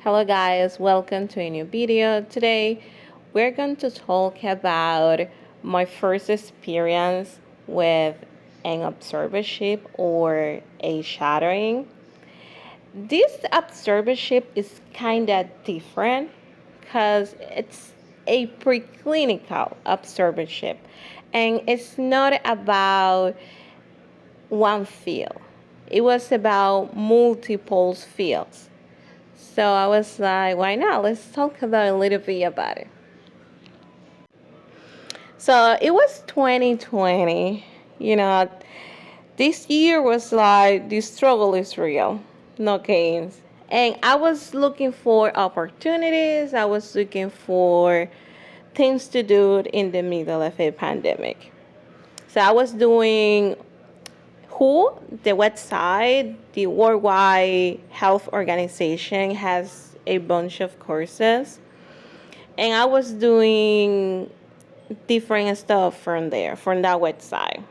Hello guys, welcome to a new video. Today we're going to talk about my first experience with an observership or a shadowing. This observership is kind of different because it's a preclinical observership and it's not about one field. It was about multiple fields. So I was like, why not? Let's talk about a little bit about it. So it was 2020. This year was like the struggle is real, no gains. And I was looking for opportunities. I was looking for things to do in the middle of a pandemic. So I was doing the website, the Worldwide Health Organization, has a bunch of courses. And I was doing different stuff from there, from that website.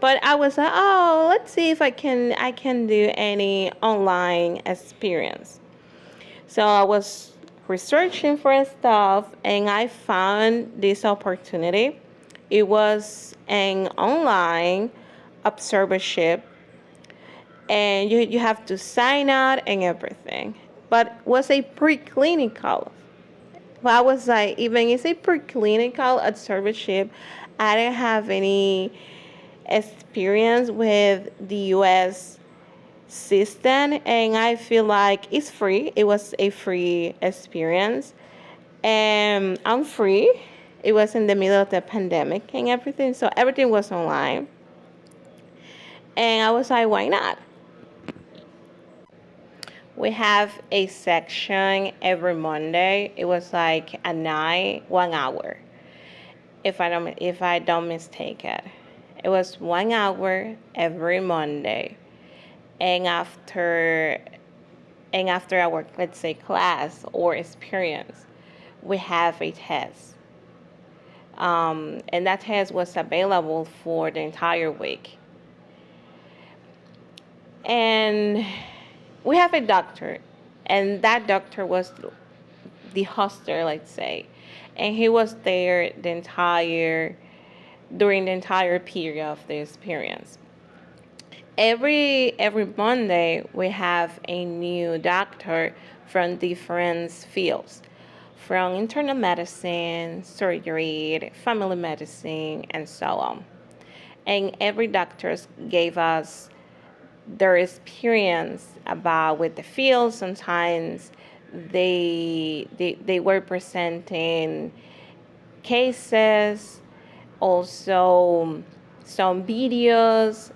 But I was like, oh, let's see if I can do any online experience. So I was researching for stuff and I found this opportunity. It was an online observership and you have to sign out and everything. But it was a preclinical. But I was like, even it's a preclinical observership, I didn't have any experience with the US system and I feel like it's free. It was a free experience and I'm free. It was in the middle of the pandemic and everything, so everything was online. And I was like, why not? We have a section every Monday. It was like at night, 1 hour. If I don't mistake it. It was 1 hour every Monday. And after our, let's say, class or experience, we have a test. And that test was available for the entire week. And we have a doctor, and that doctor was the hoster, let's say, and he was there during the entire period of the experience. Every Monday we have a new doctor from different fields, from internal medicine, surgery, family medicine, and so on. And every doctor gave us their experience about with the field. Sometimes they were presenting cases, also some videos.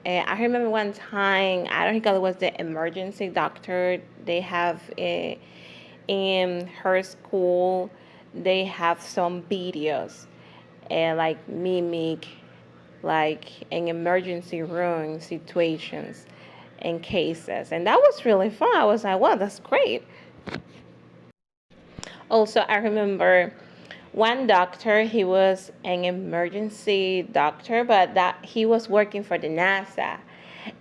I remember one time, I don't think it was the emergency doctor. They have in her school, they have some videos like mimic like in emergency room situations and cases. And that was really fun. I was like, wow, that's great. Also, I remember one doctor, he was an emergency doctor, but that he was working for the NASA.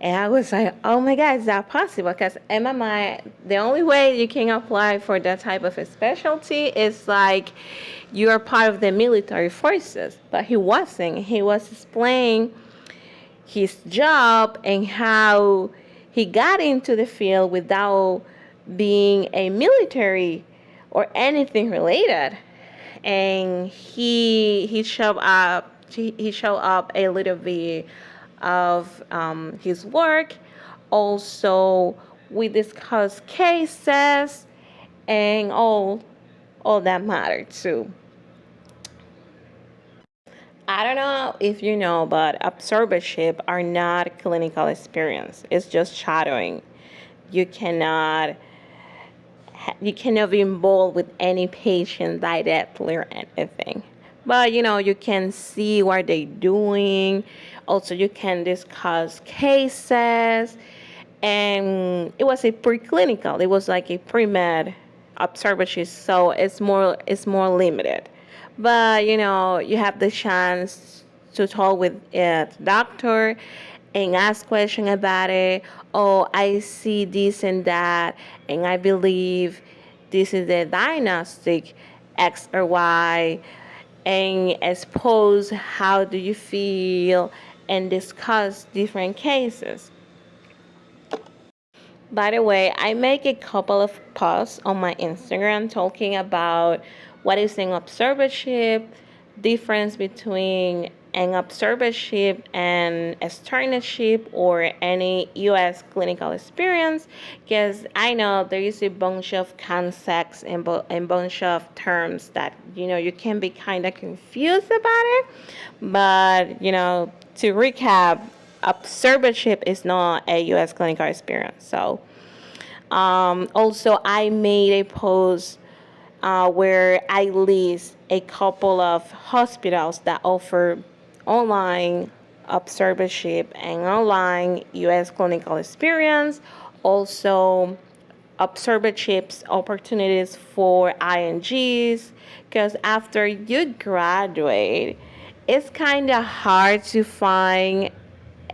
And I was like, oh my God, is that possible? Because in my mind, the only way you can apply for that type of a specialty is like you are part of the military forces. But he wasn't. He was explaining his job and how he got into the field without being a military or anything related. And he showed up a little bit of his work. Also, we discussed cases and all that mattered too. I don't know if you know, but observership are not clinical experience. It's just shadowing. You cannot be involved with any patient directly or anything. But you can see what they're doing. Also, you can discuss cases. And it was a preclinical. It was like a pre-med observership, so it's more limited. But you have the chance to talk with a doctor and ask questions about it. Oh, I see this and that, and I believe this is the diagnostic X or Y, and expose how do you feel and discuss different cases. By the way, I make a couple of posts on my Instagram talking about what is an observership, difference between an observership and externership or any U.S. clinical experience, because I know there is a bunch of concepts and bunch of terms that you can be kind of confused about it. But to recap, observership is not a U.S. clinical experience. So, also, I made a post where I list a couple of hospitals that offer online observership and online U.S. clinical experience. Also, observerships opportunities for INGs, because after you graduate, it's kind of hard to find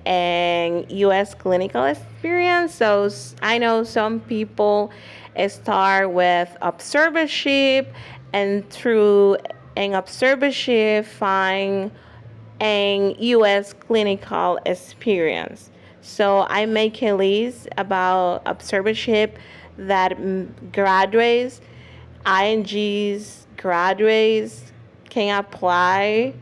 an U.S. clinical experience. So I know some people start with observership, and through an observership find an U.S. clinical experience. So I make a list about observership that graduates, INGs, graduates can apply.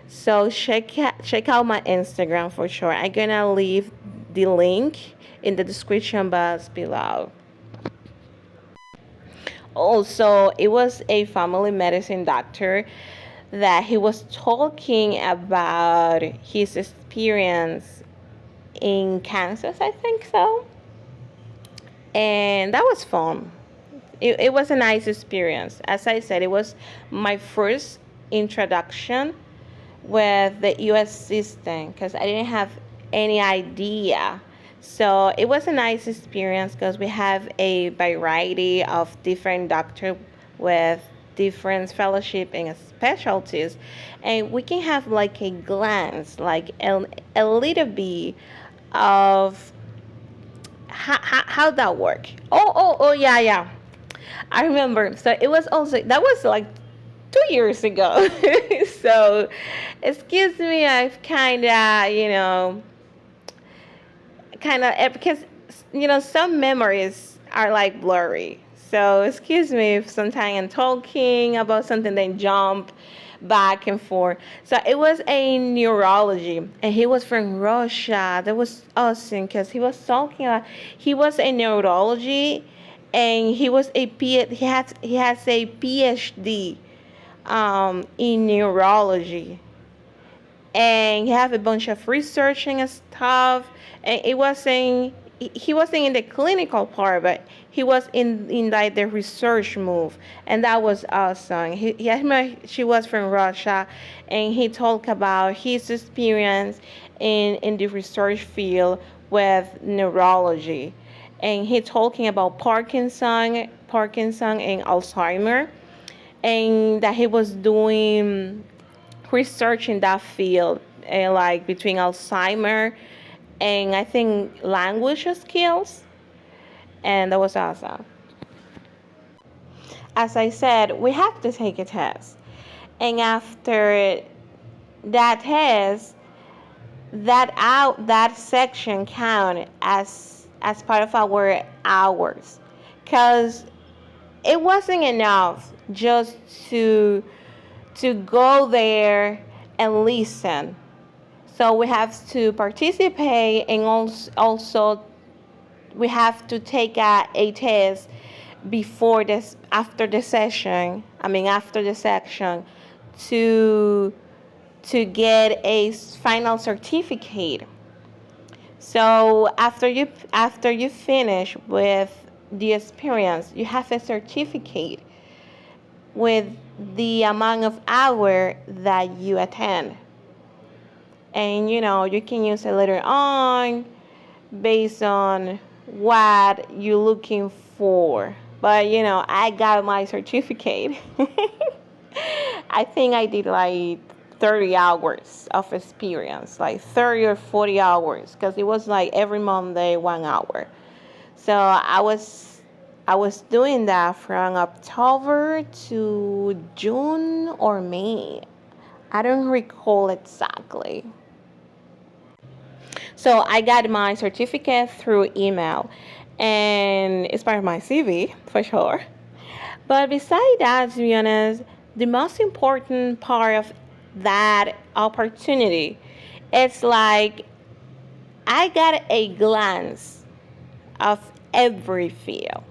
So check out my Instagram for sure. I'm gonna leave the link in the description box below. Also, it was a family medicine doctor that he was talking about his experience in Kansas, I think so. And that was fun. It was a nice experience. As I said, it was my first introduction with the US system because I didn't have any idea. So it was a nice experience because we have a variety of different doctors with different fellowship and specialties, and we can have like a glance, like a little bit of how that work. Oh, yeah. I remember. So it was also that was like 2 years ago. So, excuse me, I've kind of because some memories are like blurry. So excuse me if sometimes I'm talking about something then jump back and forth. So it was a neurology, and he was from Russia. That was awesome because he was a neurology, and he has a PhD in neurology, and he have a bunch of research and stuff. And he wasn't in the clinical part, but he was in like the research move, and that was awesome. She was from Russia, and he talked about his experience in the research field with neurology, and he talking about Parkinson and Alzheimer, and that he was doing research in that field, like between Alzheimer and I think language skills, and that was awesome. As I said, we have to take a test, and after that test, that section count as part of our hours, because it wasn't enough just to go there and listen. So we have to participate, and also we have to take a test after the section to get a final certificate. So after you finish with the experience, you have a certificate with the amount of hour that you attend. And you can use it later on based on what you're looking for. But I got my certificate. I think I did like 30 hours of experience, like 30 or 40 hours, because it was like every Monday 1 hour. So I was doing that from October to June or May. I don't recall exactly. So I got my certificate through email, and it's part of my CV for sure. But besides that, to be honest, the most important part of that opportunity, it's like I got a glance of every field.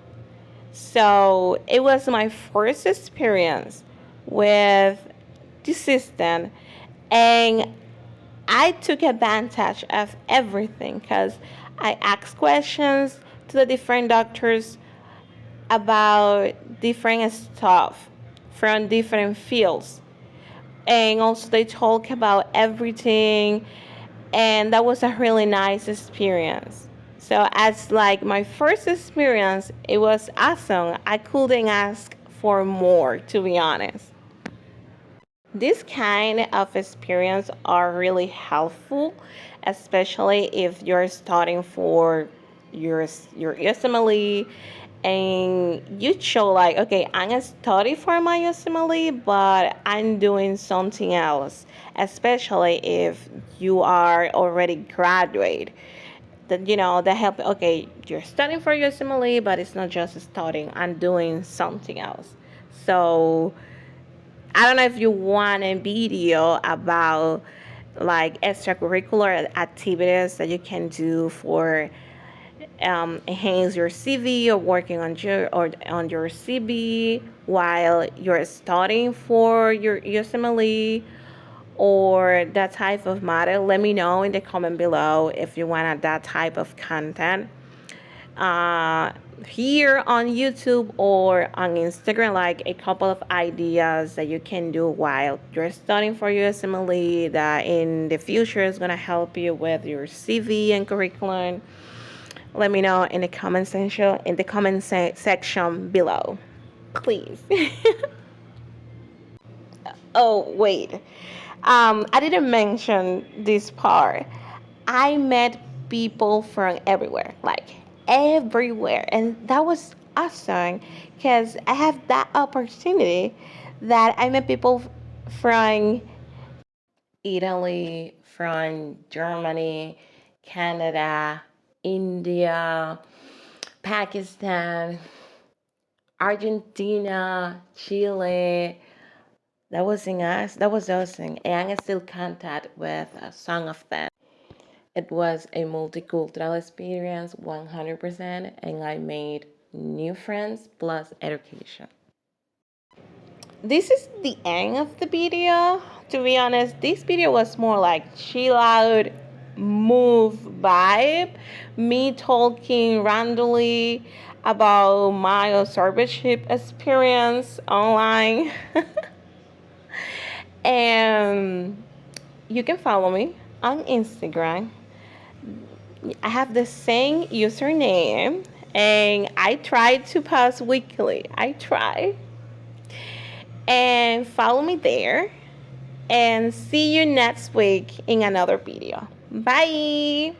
So it was my first experience with the system, and I took advantage of everything because I asked questions to the different doctors about different stuff from different fields. And also they talk about everything, and that was a really nice experience. So as like my first experience, it was awesome. I couldn't ask for more, to be honest. This kind of experience are really helpful, especially if you're studying for your USMLE and you show like, okay, I'm gonna study for my USMLE, but I'm doing something else. Especially if you are already graduate, that that help. Okay, you're studying for USMLE, but it's not just studying. I'm doing something else. So I don't know if you want a video about like extracurricular activities that you can do for enhance your CV or working on your CV while you're studying for your USMLE or that type of matter. Let me know in the comment below if you want that type of content. Here on YouTube or on Instagram, like a couple of ideas that you can do while you're studying for USMLE that in the future is going to help you with your CV and curriculum. Let me know in the section below, please. Oh, wait. I didn't mention this part. I met people from everywhere, like everywhere, and that was awesome because I have that opportunity that I met people from Italy, from Germany, Canada, India, Pakistan, Argentina, Chile. That was in us. That was awesome. And I'm still in contact with some of them. It was a multicultural experience, 100%, and I made new friends plus education. This is the end of the video. To be honest, this video was more like chill out, move vibe. Me talking randomly about my observership experience online. And you can follow me on Instagram. I have the same username and I try to post weekly. I try. And follow me there. And see you next week in another video. Bye.